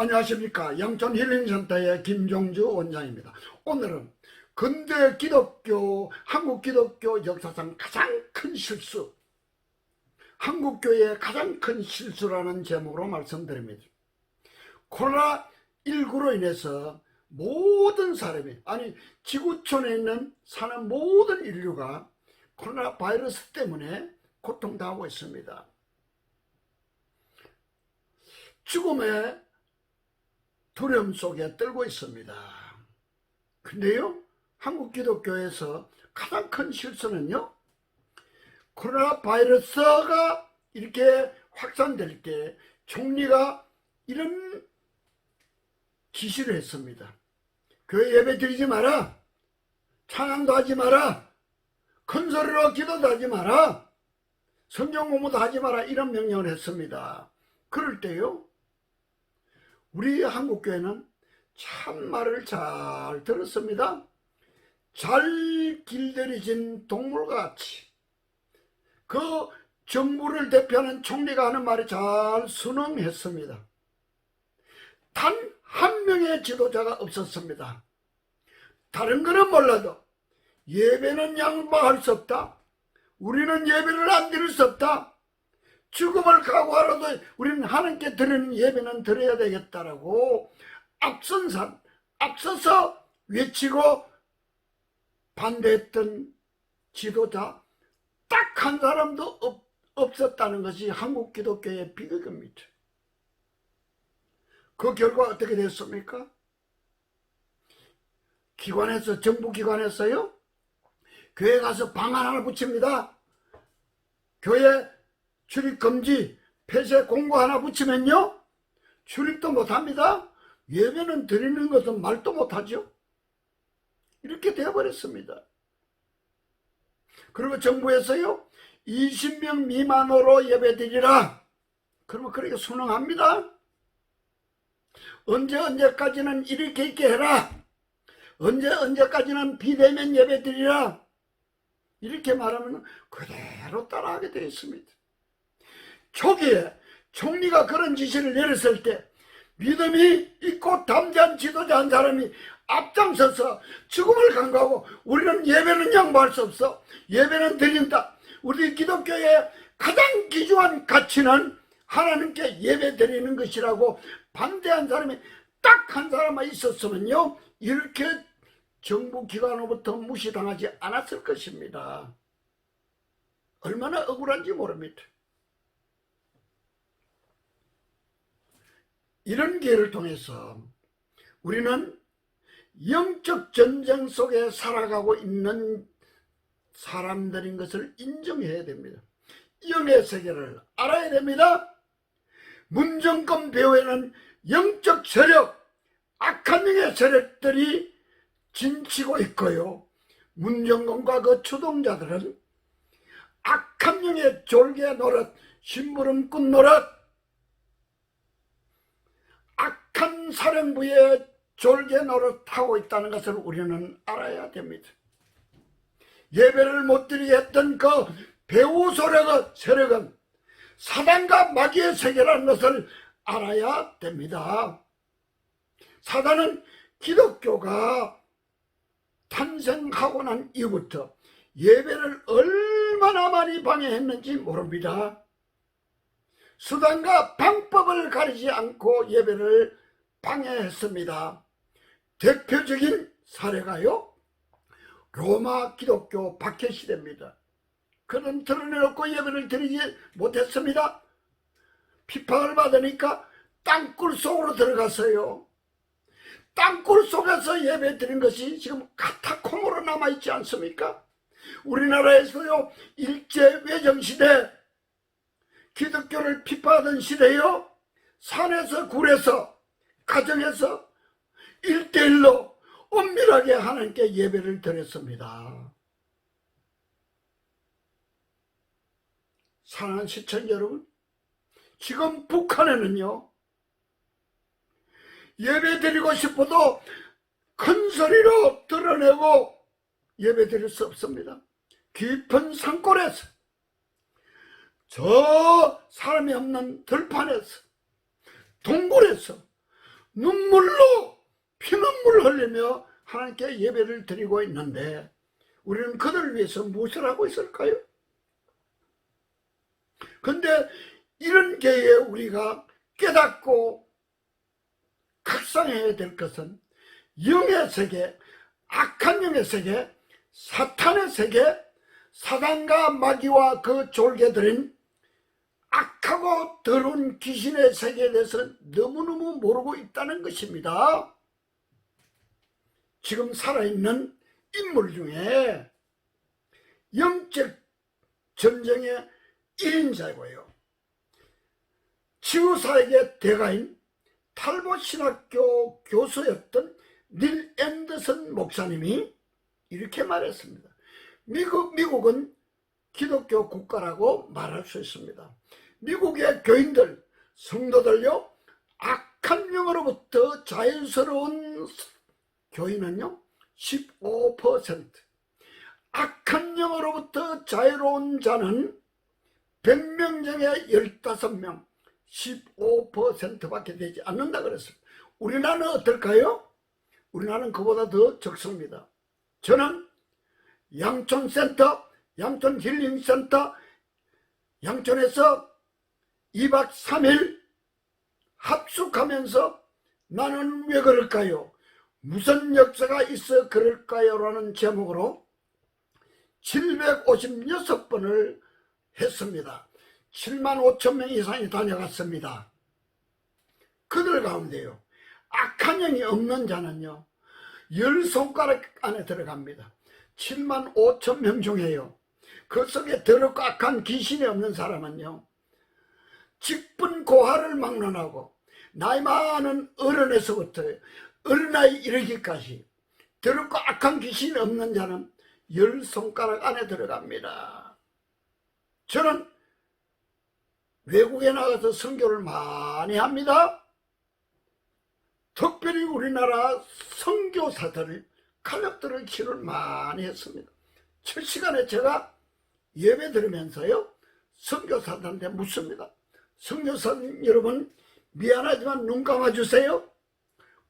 안녕하십니까. 영천힐링센터의 김종주 원장입니다. 오늘은 근대 기독교, 한국 기독교 역사상 가장 큰 실수, 한국교회의 가장 큰 실수라는 제목으로 말씀드립니다. 코로나19로 인해서 모든 사람이, 지구촌에 사는 모든 인류가 코로나 바이러스 때문에 고통당하고 있습니다. 죽음의 두려움 속에 떨고 있습니다. 근데요, 한국 기독교에서 가장 큰 실수는요, 코로나 바이러스가 이렇게 확산될 때 총리가 이런 지시를 했습니다. 교회 예배 드리지 마라, 찬양도 하지 마라, 큰 소리로 기도도 하지 마라, 성경 공부도 하지 마라, 이런 명령을 했습니다. 그럴 때요, 우리 한국교회는 참 말을 잘 들었습니다. 잘 길들여진 동물같이 그 정부를 대표하는 총리가 하는 말이 잘 순응했습니다. 단 한 명의 지도자가 없었습니다. 다른 거는 몰라도 예배는 양보할 수 없다. 우리는 예배를 안 드릴 수 없다. 죽음을 각오하라도 우리는 하나님께 드리는 예배는 드려야 되겠다라고 앞서서 외치고 반대했던 지도자 딱 한 사람도 없었다는 것이 한국 기독교의 비극입니다. 그 결과 어떻게 됐습니까? 기관에서, 정부 기관에서요, 교회 가서 방안 하나 붙입니다. 교회 출입금지, 폐쇄 공고 하나 붙이면요, 출입도 못합니다. 예배는 드리는 것은 말도 못하죠. 이렇게 되어버렸습니다. 그리고 정부에서요, 20명 미만으로 예배 드리라. 그러면 그렇게 순응합니다. 언제까지는 이렇게 해라. 언제까지는 비대면 예배 드리라. 이렇게 말하면 그대로 따라하게 되어 있습니다. 초기에 총리가 그런 지시를 내렸을 때 믿음이 있고 담대한 지도자 한 사람이 앞장서서 죽음을 간과하고 우리는 예배는 양보할 수 없어, 예배는 드린다, 우리 기독교의 가장 귀중한 가치는 하나님께 예배 드리는 것이라고 반대한 사람이 딱 한 사람만 있었으면요, 이렇게 정부 기관으로부터 무시당하지 않았을 것입니다. 얼마나 억울한지 모릅니다. 이런 기회를 통해서 우리는 영적 전쟁 속에 살아가고 있는 사람들인 것을 인정해야 됩니다. 영의 세계를 알아야 됩니다. 문정권 배후에는 영적 세력, 악한 영의 세력들이 진치고 있고요, 문정권과 그 추동자들은 악한 영의 졸개 노릇, 심부름꾼 노릇, 악한 사령부의 졸개 노릇하고 있다는 것을 우리는 알아야 됩니다. 예배를 못 드리게 했던 그 배후 세력은 사단과 마귀의 세계라는 것을 알아야 됩니다. 사단은 기독교가 탄생하고 난 이후부터 예배를 얼마나 많이 방해했는지 모릅니다. 수단과 방법을 가리지 않고 예배를 방해했습니다. 대표적인 사례가요, 로마 기독교 박해시대입니다. 그는 드러내놓고 예배를 드리지 못했습니다. 비판을 받으니까 땅굴 속으로 들어갔어요. 땅굴 속에서 예배 드린 것이 지금 카타콤으로 남아있지 않습니까? 우리나라에서요, 일제외정시대 기독교를 비판하던 시대요, 산에서 굴에서 가정에서 1대1로 엄밀하게 하나님께 예배를 드렸습니다. 사랑하는 시청자 여러분, 지금 북한에는요, 예배 드리고 싶어도 큰 소리로 드러내고 예배 드릴 수 없습니다. 깊은 산골에서, 저 사람이 없는 들판에서, 동굴에서 눈물로 피눈물 흘리며 하나님께 예배를 드리고 있는데 우리는 그들을 위해서 무엇을 하고 있을까요? 근데 이런 계에 우리가 깨닫고 각성해야 될 것은 영의 세계, 악한 영의 세계, 사탄의 세계, 사단과 마귀와 그 졸개들인 악하고 더러운 귀신의 세계에 대해서 너무너무 모르고 있다는 것입니다. 지금 살아있는 인물 중에 영적 전쟁의 1인자이고요. 지구사역의 대가인 탈봇 신학교 교수였던 닐 앤더슨 목사님이 이렇게 말했습니다. 미국은 기독교 국가라고 말할 수 있습니다. 미국의 교인들, 성도들요, 악한 영으로부터 자연스러운 교인은요 15%, 악한 영으로부터 자유로운 자는 100명 중에 15명, 15%밖에 되지 않는다 그랬습니다. 우리나라는 어떨까요? 우리나라는 그보다 더 적습니다. 저는 양촌센터, 양촌 힐링센터, 양촌에서 2박 3일 합숙하면서 나는 왜 그럴까요? 무슨 역사가 있어 그럴까요? 라는 제목으로 756번을 했습니다. 75,000명 이상이 다녀갔습니다. 그들 가운데요, 악한 영이 없는 자는요 10손가락 안에 들어갑니다. 75,000명 중에요, 그 속에 더럽고 악한 귀신이 없는 사람은요 직분 고하를 막론하고 나이 많은 어른에서부터 어린아이 이르기까지 더럽고 악한 귀신이 없는 자는 10손가락 안에 들어갑니다. 저는 외국에 나가서 선교를 많이 합니다. 특별히 우리나라 선교사들 가족들을 치료를 많이 했습니다. 7시간에 제가 예배 드리면서요 선교사들한테 묻습니다. 선교사님 여러분, 미안하지만 눈 감아주세요.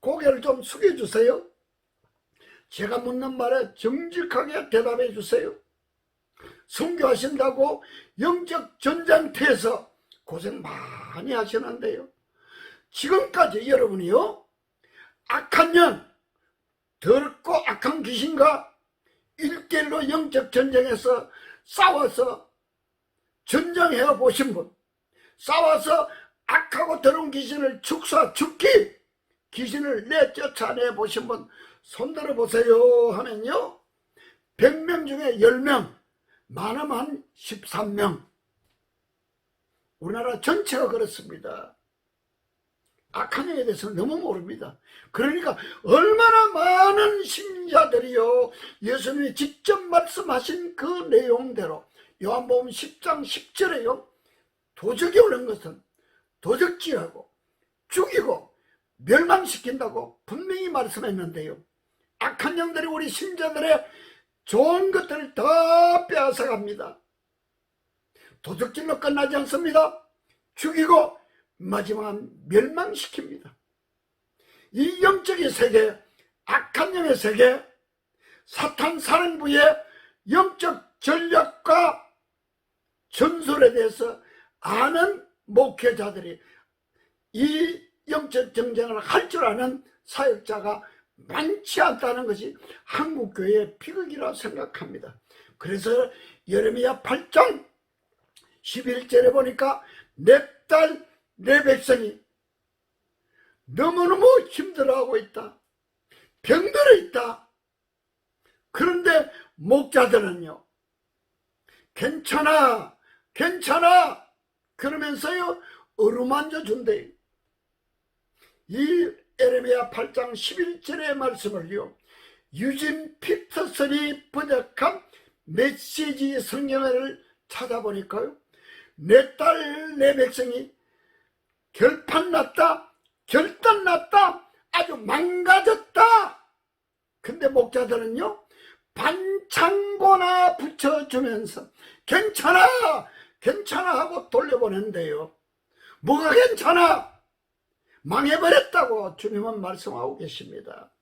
고개를 좀 숙여주세요. 제가 묻는 말에 정직하게 대답해 주세요. 선교하신다고 영적 전쟁터에서 고생 많이 하시는데요, 지금까지 여러분이요 악한 년, 더럽고 악한 귀신과 1대1로 영적 전쟁에서 싸워서 전쟁해 보신 분, 싸워서 악하고 더러운 귀신을 축사 죽기, 귀신을 내쫓아내 보신 분 손들어 보세요 하면요 100명 중에 10명, 많으면 13명. 우리나라 전체가 그렇습니다. 악한 영에 대해서 너무 모릅니다. 그러니까 얼마나 많은 신자들이요 예수님이 직접 말씀하신 그 내용대로 요한복음 10장 10절에요 도적이 오는 것은 도적질하고 죽이고 멸망시킨다고 분명히 말씀했는데요, 악한 영들이 우리 신자들의 좋은 것들을 다 빼앗아갑니다. 도적질로 끝나지 않습니다. 죽이고 마지막은 멸망시킵니다. 이 영적인 세계, 악한 영의 세계, 사탄 사령부의 영적 전략과 전술에 대해서 아는 목회자들이, 이 영적 전쟁을 할 줄 아는 사역자가 많지 않다는 것이 한국교회의 비극이라 생각합니다. 그래서 예레미야 8장 11절에 보니까 내 딸, 내 백성이 너무너무 힘들어하고 있다, 병들어 있다. 그런데 목자들은요 괜찮아 괜찮아 그러면서요 어루만져 준대요. 이 예레미야 8장 11절의 말씀을요 유진 피터슨이 번역한 메시지 성경을 찾아보니까요 내 딸 내 백성이 결판 났다, 결단 났다, 아주 망가졌다. 근데 목자들은요 반창고나 붙여주면서 괜찮아 괜찮아 하고 돌려보낸대요. 뭐가 괜찮아? 망해버렸다고 주님은 말씀하고 계십니다.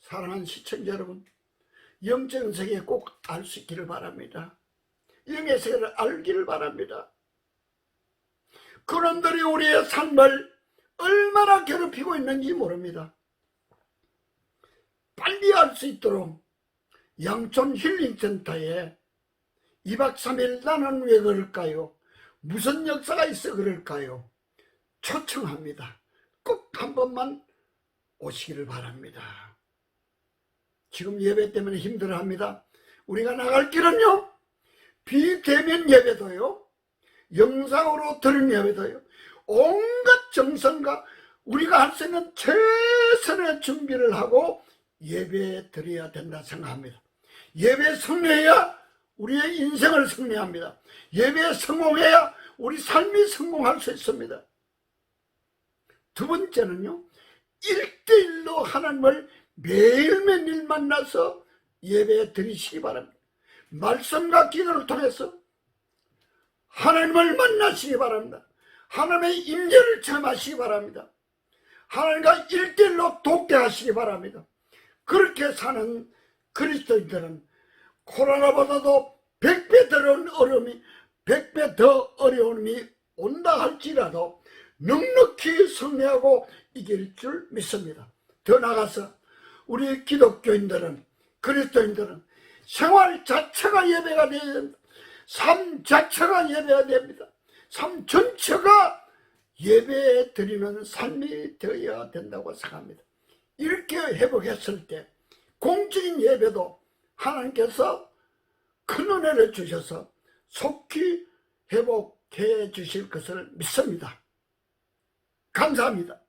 사랑하는 시청자 여러분, 영적인 세계 꼭 알 수 있기를 바랍니다. 영의 세계를 알기를 바랍니다. 그놈들이 우리의 삶을 얼마나 괴롭히고 있는지 모릅니다. 빨리 알 수 있도록 양촌 힐링센터에 2박 3일 나는 왜 그럴까요? 무슨 역사가 있어 그럴까요? 초청합니다. 꼭 한 번만 오시기를 바랍니다. 지금 예배 때문에 힘들어합니다. 우리가 나갈 길은요, 비대면 예배도요, 영상으로 들은 예배도요, 온갖 정성과 우리가 할 수 있는 최선의 준비를 하고 예배 드려야 된다 생각합니다. 예배 승리해야 우리의 인생을 승리합니다. 예배에 성공해야 우리 삶이 성공할 수 있습니다. 두 번째는요, 1대1로 하나님을 매일매일 만나서 예배 드리시기 바랍니다. 말씀과 기도를 통해서 하나님을 만나시기 바랍니다. 하나님의 임재를 체험하시기 바랍니다. 하나님과 1대1로 독대하시기 바랍니다. 그렇게 사는 그리스도인들은 코로나보다도 100배 더 어려움이 온다 할지라도 넉넉히 승리하고 이길 줄 믿습니다. 더 나아가서 우리 기독교인들은, 그리스도인들은 생활 자체가 예배가 되어야 됩니다. 삶 자체가 예배가 됩니다. 삶 전체가 예배 드리는 삶이 되어야 된다고 생각합니다. 이렇게 회복했을 때 공적인 예배도 하나님께서 큰 은혜를 주셔서 속히 회복해 주실 것을 믿습니다. 감사합니다.